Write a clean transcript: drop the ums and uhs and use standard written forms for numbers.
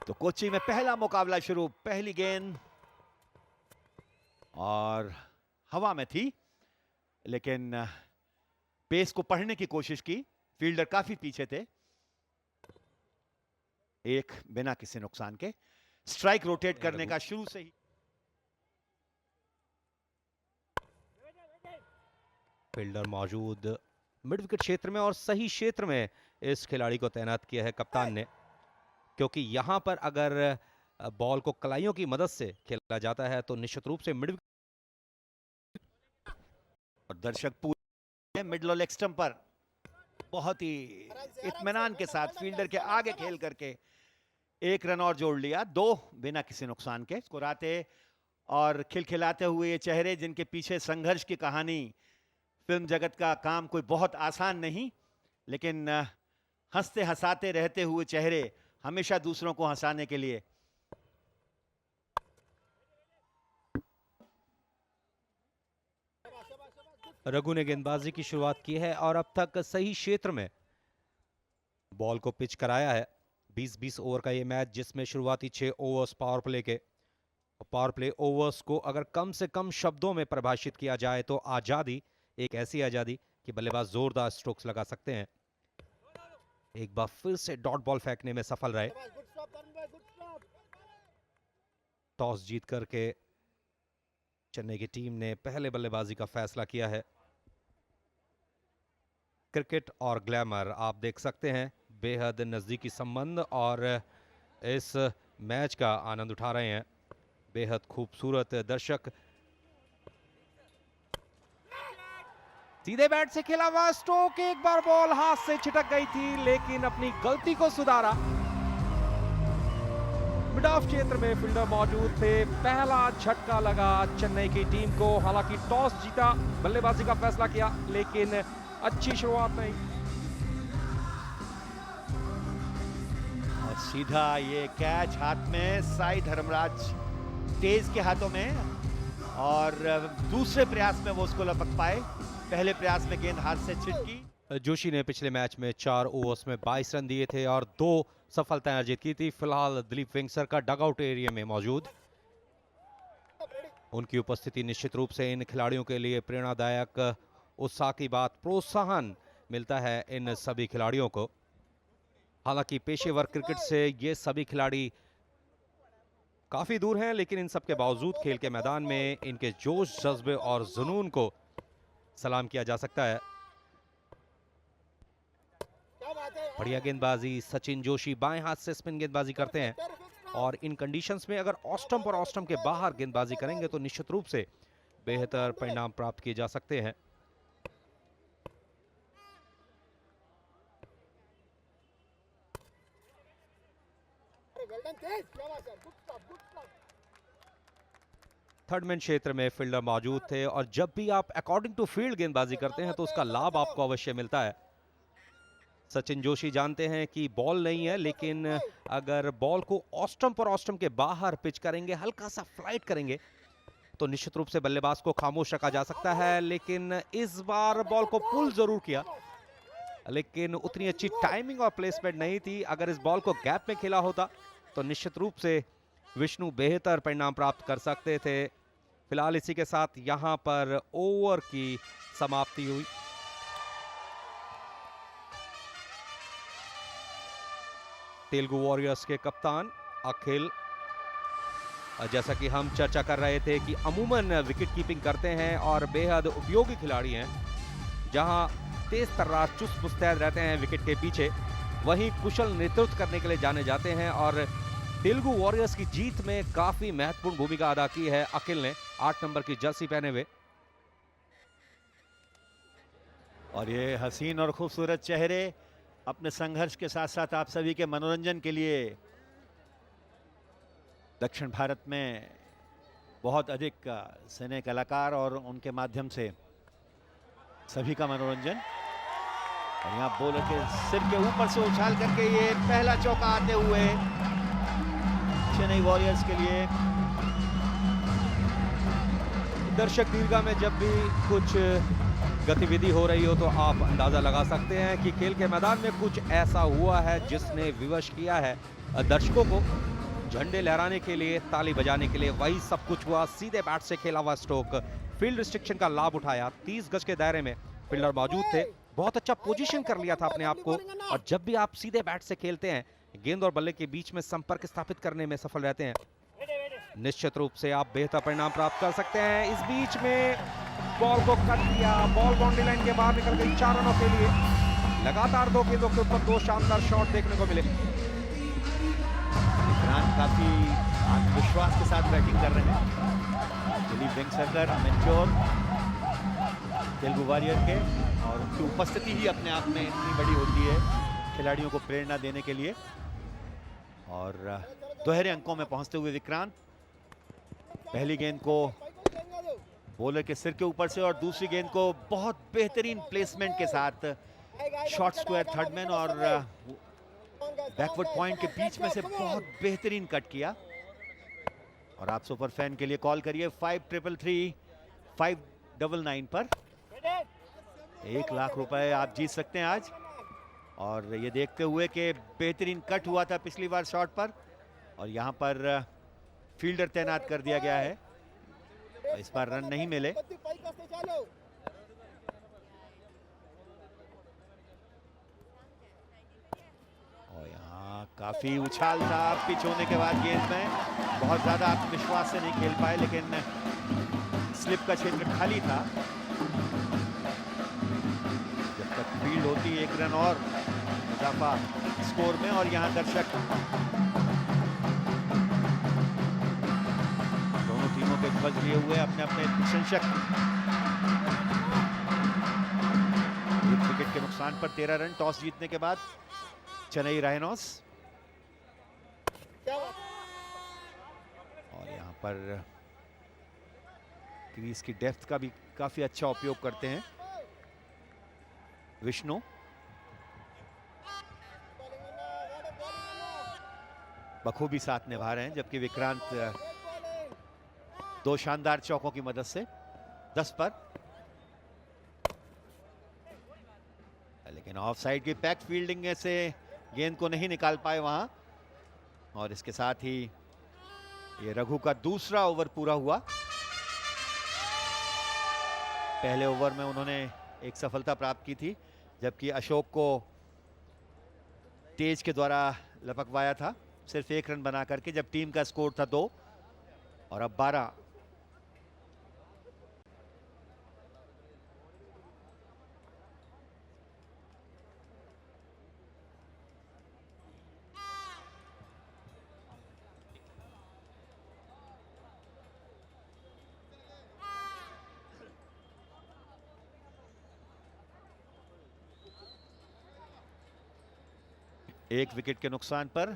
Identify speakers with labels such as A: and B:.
A: तो कोच्चि में पहला मुकाबला शुरू। पहली गेंद और हवा में थी, लेकिन पेस को पढ़ने की कोशिश की। फील्डर काफी पीछे थे। एक बिना किसी नुकसान के स्ट्राइक रोटेट करने का शुरू से ही।
B: फील्डर मौजूद मिड विकेट क्षेत्र में और सही क्षेत्र में इस खिलाड़ी को तैनात किया है कप्तान ने, क्योंकि यहां पर अगर बॉल को कलाइयों की मदद से खेला जाता है तो निश्चित रूप से मिड विकेट।
A: और दर्शक पूरे मिडल और लेग स्टंप पर बहुत ही इत्मीनान के साथ फील्डर के आगे खेल करके एक रन और जोड़ लिया, 2 बिना किसी नुकसान के। मुस्कुराते और खिलखिलाते हुए ये चेहरे जिनके पीछे संघर्ष की कहानी। फिल्म जगत का काम कोई बहुत आसान नहीं, लेकिन हंसते हंसाते रहते हुए चेहरे हमेशा दूसरों को हंसाने के लिए।
B: रघु ने गेंदबाजी की शुरुआत की है और अब तक सही क्षेत्र में बॉल को पिच कराया है। 20-20 ओवर का ये मैच, जिसमें शुरुआती 6 ओवर्स पावर प्ले के। पावर प्ले ओवर्स को अगर कम से कम शब्दों में परिभाषित किया जाए तो आजादी, एक ऐसी आजादी कि बल्लेबाज जोरदार स्ट्रोक्स लगा सकते हैं। एक बार फिर से डॉट बॉल फेंकने में सफल रहे। टॉस जीत करके चेन्नई की टीम ने पहले बल्लेबाजी का फैसला किया है। क्रिकेट और ग्लैमर आप देख सकते हैं, बेहद नजदीकी संबंध, और इस मैच का आनंद उठा रहे हैं बेहद खूबसूरत दर्शक। सीधे बैट से खेला हुआ स्ट्रोक, एक बार बॉल हाथ से छिटक गई थी, लेकिन अपनी गलती को सुधारा। मिड ऑफ क्षेत्र में फील्डर मौजूद थे। पहला झटका लगा चेन्नई की टीम को। हालांकि टॉस जीता, बल्लेबाजी का फैसला किया, लेकिन अच्छी शुरुआत नहीं।
A: और सीधा ये कैच हाथ में, साई धर्मराज तेज के हाथों में, और दूसरे प्रयास में वो उसको लपक पाए। पहले प्रयास में गेंद हाथ से छिटकी।
B: जोशी ने पिछले मैच में 4 ओवर्स में 22 रन दिए थे और 2 सफलताएं अर्जित की थी। फिलहाल दिलीप वेंगसर का डगआउट एरिया में मौजूद। उनकी उपस्थिति निश्चित रूप से इन खिलाड़ियों के लिए प्रेरणादायक, उत्साह की बात, प्रोत्साहन मिलता है इन सभी खिलाड़ियों को। हालांकि पेशेवर क्रिकेट से ये सभी खिलाड़ी काफी दूर हैं, लेकिन इन सब के बावजूद खेल के मैदान में इनके जोश, जज्बे और जुनून को सलाम किया जा सकता है। बढ़िया गेंदबाजी। सचिन जोशी बाएं हाथ से स्पिन गेंदबाजी करते हैं, और इन कंडीशंस में अगर ऑस्टम और ऑस्टम के बाहर गेंदबाजी करेंगे तो निश्चित रूप से बेहतर परिणाम प्राप्त किए जा सकते हैं। थर्ड मैन क्षेत्र में फील्डर मौजूद थे, और जब भी आप अकॉर्डिंग टू फील्ड गेंदबाजी करते हैं तो उसका लाभ आपको अवश्य मिलता है। सचिन जोशी जानते हैं कि बॉल नहीं है, लेकिन अगर बॉल को ऑस्टम पर ऑस्टम के बाहर पिच करेंगे, हल्का सा फ्लाइट करेंगे, तो निश्चित रूप से बल्लेबाज को खामोश रखा जा सकता है। लेकिन इस बार बॉल को पुल जरूर किया, लेकिन उतनी अच्छी टाइमिंग और प्लेसमेंट नहीं थी। अगर इस बॉल को गैप में खेला होता तो निश्चित रूप से विष्णु बेहतर परिणाम प्राप्त कर सकते थे। फिलहाल इसी के साथ यहां पर ओवर की समाप्ति हुई। तेलुगु वॉरियर्स के कप्तान अखिल, जैसा कि हम चर्चा कर रहे थे कि अमूमन विकेट कीपिंग करते हैं और बेहद उपयोगी खिलाड़ी हैं। जहां तेज तर्रार, चुस्त मुस्तैद रहते हैं विकेट के पीछे, वहीं कुशल नेतृत्व करने के लिए जाने जाते हैं, और तेलुगु वॉरियर्स की जीत में काफी महत्वपूर्ण भूमिका अदा की है अखिल ने, 8 नंबर की जर्सी पहने हुए।
A: और ये हसीन और खूबसूरत चेहरे अपने संघर्ष के साथ साथ आप सभी के मनोरंजन के लिए दक्षिण भारत में बहुत अधिक सिने कलाकार और उनके माध्यम से सभी का मनोरंजन। और यहाँ बॉलर के सिर के ऊपर से उछाल करके ये पहला चौका आते हुए चेन्नई वॉरियर्स के लिए।
B: दर्शक दीर्घा में जब भी कुछ गतिविधि हो रही हो तो आप अंदाजा लगा सकते हैं कि खेल के मैदान में कुछ ऐसा हुआ है जिसने विवश किया है दर्शकों को। झंडे लहराने के लिए, ताली बजाने के लिए, वही सब कुछ हुआ। सीधे बैट से खेला हुआ स्ट्रोक, फील्ड रिस्ट्रिक्शन का लाभ उठाया। 30 गज के दायरे में फील्डर मौजूद थे, बहुत अच्छा पोजीशन कर लिया था अपने आप को। और जब भी आप सीधे बैट से खेलते हैं, गेंद और बल्ले के बीच में संपर्क स्थापित करने में सफल रहते हैं, निश्चित रूप से आप बेहतर परिणाम प्राप्त कर सकते हैं। इस बीच में बॉल को कट किया, बॉल बाउंड्री लाइन के बाहर निकल गई। 4 रनों के लिए लगातार 2 गेंदों के ऊपर 2 शानदार शॉट देखने को मिले।
A: विक्रांत काफी आत्मविश्वास के साथ बैटिंग कर रहे हैं। दिलीप वेंगसरकर मेच्योर तेलुगु वॉरियर के, और उनकी उपस्थिति ही अपने आप में इतनी बड़ी होती है खिलाड़ियों को प्रेरणा देने के लिए। और दोहरे अंकों में पहुंचते हुए विक्रांत पहली गेंद को बॉलर के सिर के ऊपर से और दूसरी गेंद को बहुत बेहतरीन प्लेसमेंट के साथ शॉर्ट स्क्वायर थर्ड मैन और बैकवर्ड पॉइंट के बीच में से बहुत बेहतरीन कट किया। और आप सुपर फैन के लिए कॉल करिए 5333 599 पर। 1 लाख रुपए आप जीत सकते हैं आज। और ये देखते हुए कि बेहतरीन कट हुआ था पिछली बार शॉट पर, और यहां पर फील्डर तैनात कर दिया गया है, इस बार रन नहीं मिले। और यहाँ काफी उछाल था पिच होने के बाद गेंद में, बहुत ज्यादा आत्मविश्वास से नहीं खेल पाए, लेकिन स्लिप का क्षेत्र खाली था। जब तक फील्ड होती 1 रन और इजाफा स्कोर में। और यहाँ दर्शक दोनों टीमों के ध्वज लिए हुए अपने अपने प्रशंसक। 1 विकेट के नुकसान पर 13 रन टॉस जीतने के बाद चेन्नई राइनोस। और यहाँ पर क्रीज की डेप्थ का भी काफी अच्छा उपयोग करते हैं विष्णु। बखूबी साथ निभा रहे हैं, जबकि विक्रांत 2 शानदार चौकों की मदद से 10 पर। लेकिन ऑफ साइड की पैक फील्डिंग से गेंद को नहीं निकाल पाए वहां। और इसके साथ ही ये रघु का दूसरा ओवर पूरा हुआ। पहले ओवर में उन्होंने एक सफलता प्राप्त की थी, जबकि अशोक को तेज के द्वारा लपकवाया था सिर्फ 1 रन बना करके, जब टीम का स्कोर था 2 और अब 12। एक विकेट के नुकसान पर